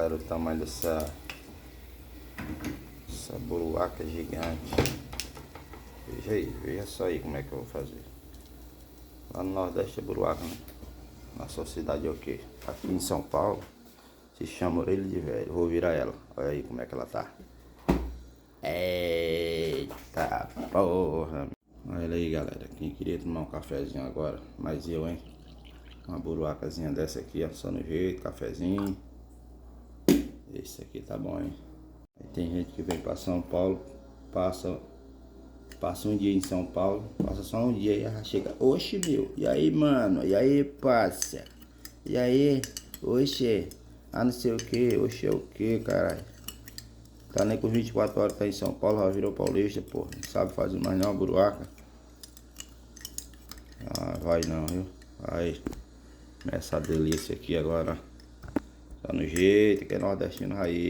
Olha o tamanho dessa buruaca gigante. Veja aí, veja só aí como é que eu vou fazer. Lá no Nordeste é buruaca, né? Na sua cidade é o quê? Aqui em São Paulo se chama orelha de velho. Vou virar ela. Olha aí como é que ela tá. Eita porra. Olha aí, galera. Quem queria tomar um cafezinho agora? Mas eu, hein? Uma buruacazinha dessa aqui, ó. Só no jeito, cafezinho. Esse aqui tá bom, hein? Aí tem gente que vem pra São Paulo, passa um dia em São Paulo, passa só um dia e já chega. Oxe, meu, e aí, mano? E aí, parça? E aí? Oxe, não sei o que, oxe é o que, caralho? Tá nem com 24 horas, tá em São Paulo, já virou paulista, pô. Não sabe fazer mais não, buruaca. Ah, vai não, viu? Vai. Essa delícia aqui agora, ó. Tá no jeito, que é nordestino raiz.